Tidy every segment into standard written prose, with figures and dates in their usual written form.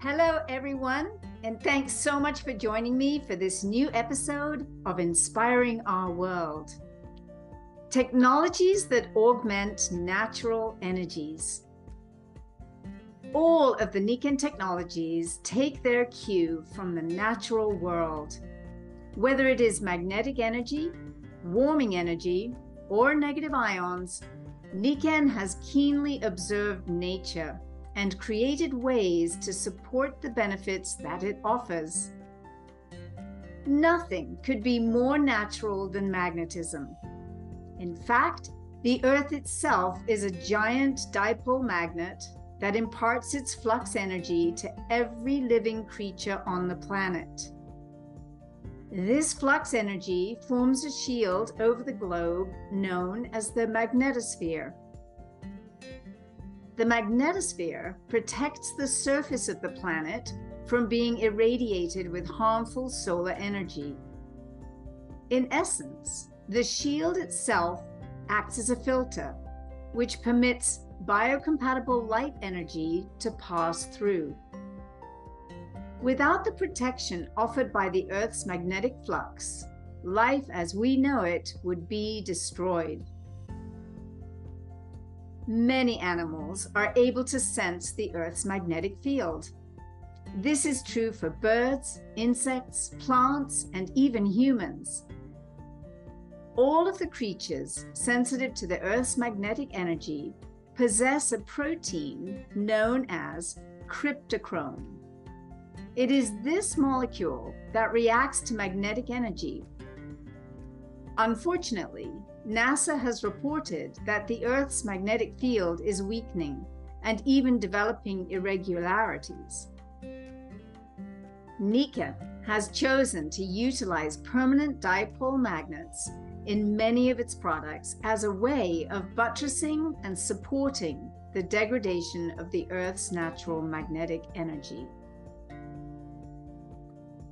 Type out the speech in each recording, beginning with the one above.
Hello, everyone, and thanks so much for joining me for this new episode of Inspiring Our World. Technologies that augment natural energies. All of the Nikken technologies take their cue from the natural world. Whether it is magnetic energy, warming energy, or negative ions, Nikken has keenly observed nature and created ways to support the benefits that it offers. Nothing could be more natural than magnetism. In fact, the Earth itself is a giant dipole magnet that imparts its flux energy to every living creature on the planet. This flux energy forms a shield over the globe known as the Magnetosphere. The magnetosphere protects the surface of the planet from being irradiated with harmful solar energy. In essence, the shield itself acts as a filter, which permits biocompatible light energy to pass through. Without the protection offered by the Earth's magnetic flux, life as we know it would be destroyed. Many animals are able to sense the Earth's magnetic field. This is true for birds, insects, plants, and even humans. All of the creatures sensitive to the Earth's magnetic energy possess a protein known as cryptochrome. It is this molecule that reacts to magnetic energy. Unfortunately, NASA has reported that the Earth's magnetic field is weakening and even developing irregularities. Nikken has chosen to utilize permanent dipole magnets in many of its products as a way of buttressing and supporting the degradation of the Earth's natural magnetic energy.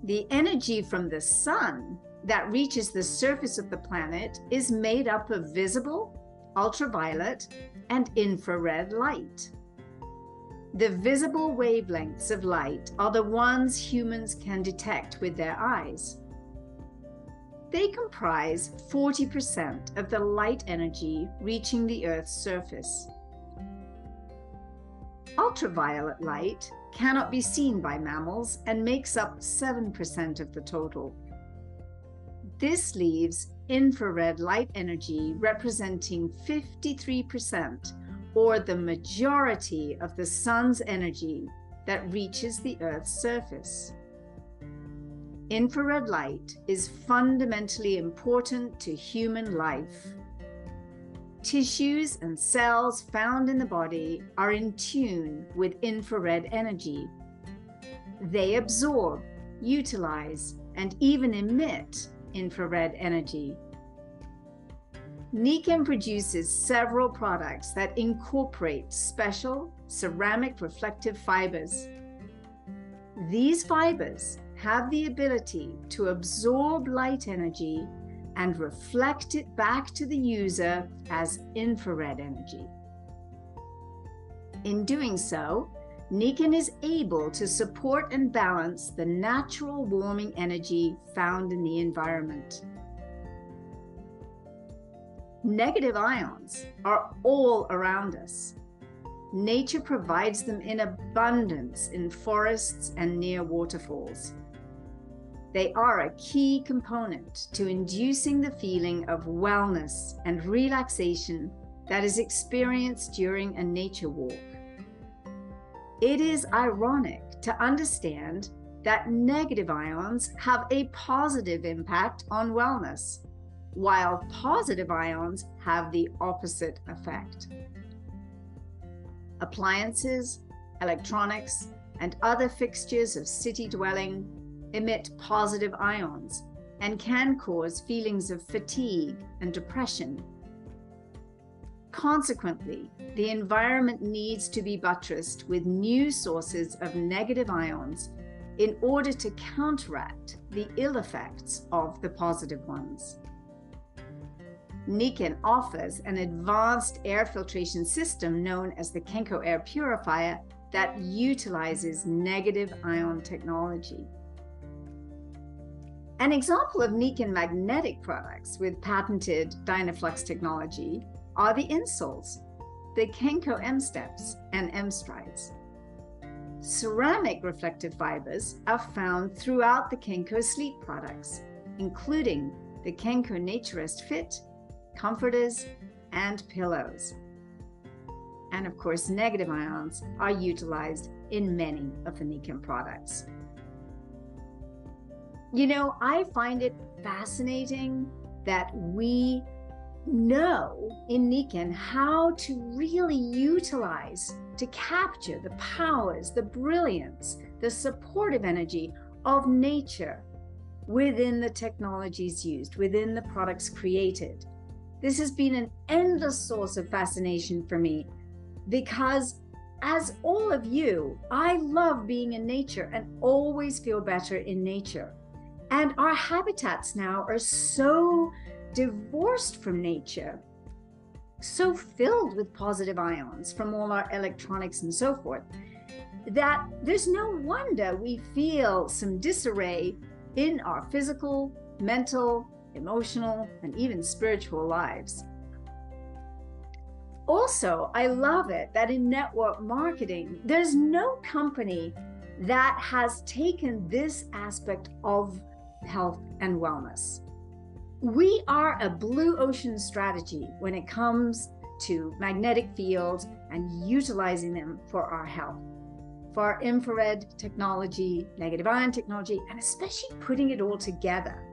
The energy from the sun that reaches the surface of the planet is made up of visible, ultraviolet, and infrared light. The visible wavelengths of light are the ones humans can detect with their eyes. They comprise 40% of the light energy reaching the Earth's surface. Ultraviolet light cannot be seen by mammals and makes up 7% of the total. This leaves infrared light energy representing 53%, or the majority of the sun's energy that reaches the Earth's surface. Infrared light is fundamentally important to human life. Tissues and cells found in the body are in tune with infrared energy. They absorb, utilize, and even emit infrared energy. Nikken produces several products that incorporate special ceramic reflective fibers. These fibers have the ability to absorb light energy and reflect it back to the user as infrared energy. In doing so, Nikken is able to support and balance the natural warming energy found in the environment. Negative ions are all around us. Nature provides them in abundance in forests and near waterfalls. They are a key component to inducing the feeling of wellness and relaxation that is experienced during a nature walk. It is ironic to understand that negative ions have a positive impact on wellness, while positive ions have the opposite effect. Appliances, electronics, and other fixtures of city dwelling emit positive ions and can cause feelings of fatigue and depression. Consequently, the environment needs to be buttressed with new sources of negative ions in order to counteract the ill effects of the positive ones. Nikken offers an advanced air filtration system known as the Kenko Air Purifier that utilizes negative ion technology. An example of Nikken magnetic products with patented Dynaflux technology are the insoles, the Kenko M steps and M strides. Ceramic reflective fibers are found throughout the Kenko sleep products, including the Kenko Naturist Fit, comforters, and pillows. And of course, negative ions are utilized in many of the Nikken products. You know, I find it fascinating that we know in Nikken how to really utilize, to capture the powers, the brilliance, the supportive energy of nature within the technologies used, within the products created. This has been an endless source of fascination for me because, as all of you, I love being in nature and always feel better in nature. And our habitats now are so divorced from nature, so filled with positive ions from all our electronics and so forth, that there's no wonder we feel some disarray in our physical, mental, emotional, and even spiritual lives. Also, I love it that in network marketing, there's no company that has taken this aspect of health and wellness. We are a blue ocean strategy when it comes to magnetic fields and utilizing them for our health, for our infrared technology, negative ion technology, and especially putting it all together.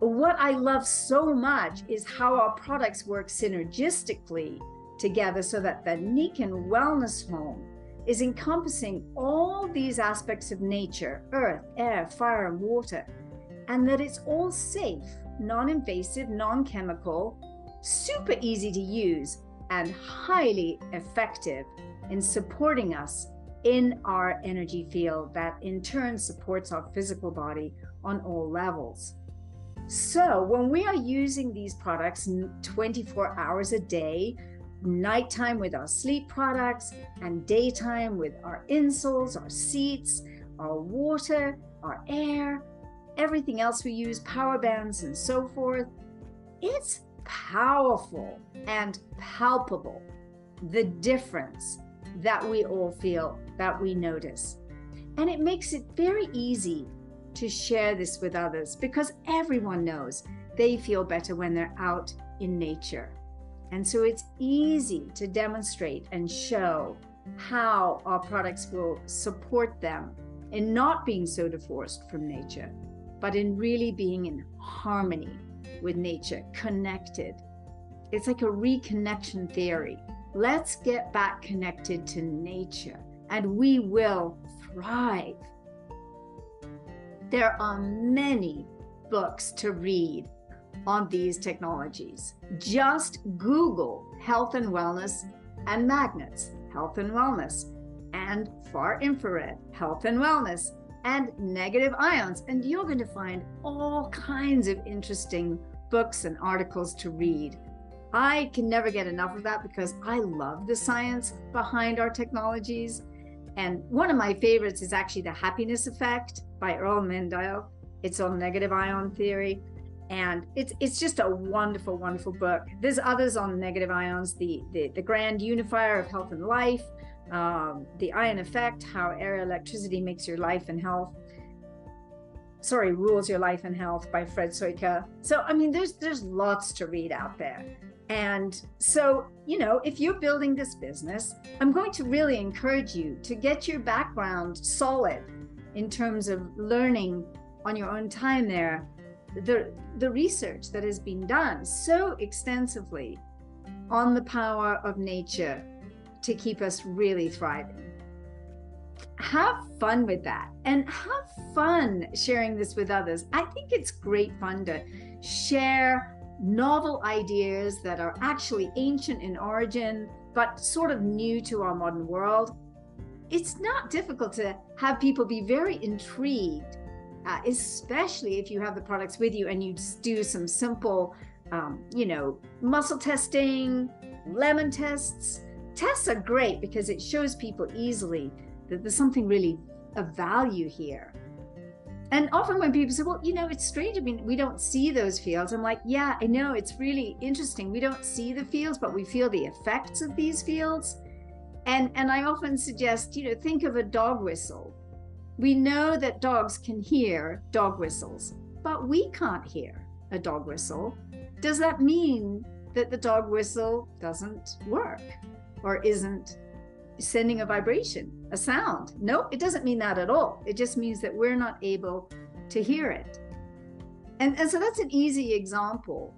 What I love so much is how our products work synergistically together so that the Nikken Wellness Home is encompassing all these aspects of nature, earth, air, fire, and water, and that it's all safe, non-invasive, non-chemical, super easy to use, and highly effective in supporting us in our energy field that in turn supports our physical body on all levels. So when we are using these products 24 hours a day, nighttime with our sleep products and daytime with our insoles, our seats, our water, our air, everything else we use, power bands and so forth, it's powerful and palpable, the difference that we all feel, that we notice. And it makes it very easy to share this with others because everyone knows they feel better when they're out in nature. And so it's easy to demonstrate and show how our products will support them in not being so divorced from nature, but in really being in harmony with nature, connected. It's like a reconnection theory. Let's get back connected to nature and we will thrive. There are many books to read on these technologies. Just Google health and wellness and magnets, health and wellness, and far infrared, health and wellness, and negative ions, and you're going to find all kinds of interesting books and articles to read. I can never get enough of that because I love the science behind our technologies. And one of my favorites is actually The Happiness Effect by Earl Mendel. It's on negative ion theory. And it's just a wonderful, wonderful book. There's others on negative ions, the Grand Unifier of Health and Life, The Ion Effect, How Air Electricity Makes Your Life and Health. Rules Your Life and Health by Fred Soika. So, I mean, there's lots to read out there. And so, you know, if you're building this business, I'm going to really encourage you to get your background solid in terms of learning on your own time there. The research that has been done so extensively on the power of nature to keep us really thriving. Have fun with that and have fun sharing this with others. I think it's great fun to share novel ideas that are actually ancient in origin, but sort of new to our modern world. It's not difficult to have people be very intrigued, especially if you have the products with you and you just do some simple, muscle testing, lemon tests tests are great because it shows people easily that there's something really of value here. And often when people say, well, you know, it's strange, I mean, we don't see those fields. I'm like, yeah, I know, it's really interesting. We don't see the fields, but we feel the effects of these fields. And I often suggest, you know, think of a dog whistle. We know that dogs can hear dog whistles, but we can't hear a dog whistle. Does that mean that the dog whistle doesn't work or isn't sending a vibration, a sound? No, it doesn't mean that at all. It just means that we're not able to hear it. And so that's an easy example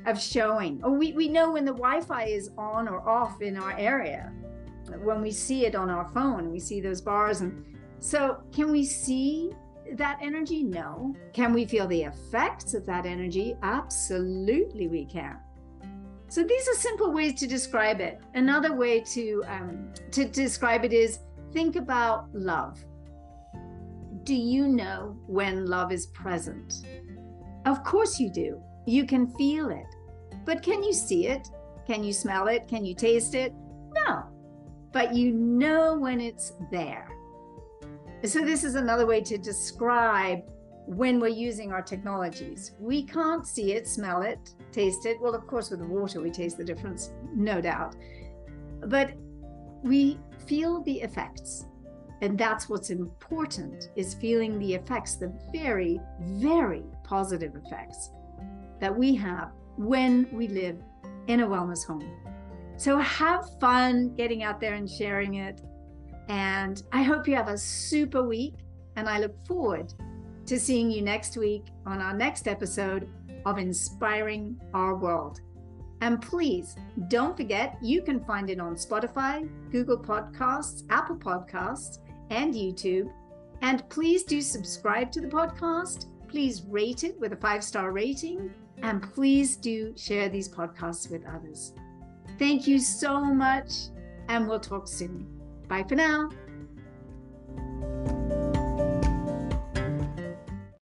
of showing. Oh, we know when the Wi-Fi is on or off in our area, when we see it on our phone, we see those bars. And so can we see that energy? No. Can we feel the effects of that energy? Absolutely we can. So these are simple ways to describe it. Another way to describe it is, think about love. Do you know when love is present? Of course you do. You can feel it. But can you see it? Can you smell it? Can you taste it? No. But you know when it's there. So this is another way to describe when we're using our technologies. We can't see it, smell it, taste it. Well, of course, with the water, we taste the difference, no doubt. But we feel the effects. And that's what's important, is feeling the effects, the very, very positive effects that we have when we live in a wellness home. So have fun getting out there and sharing it. And I hope you have a super week. And I look forward to seeing you next week on our next episode of Inspiring Our World. And please don't forget, you can find it on Spotify, Google Podcasts, Apple Podcasts, and YouTube. And please do subscribe to the podcast. Please rate it with a 5-star rating. And please do share these podcasts with others. Thank you so much, and we'll talk soon. Bye for now.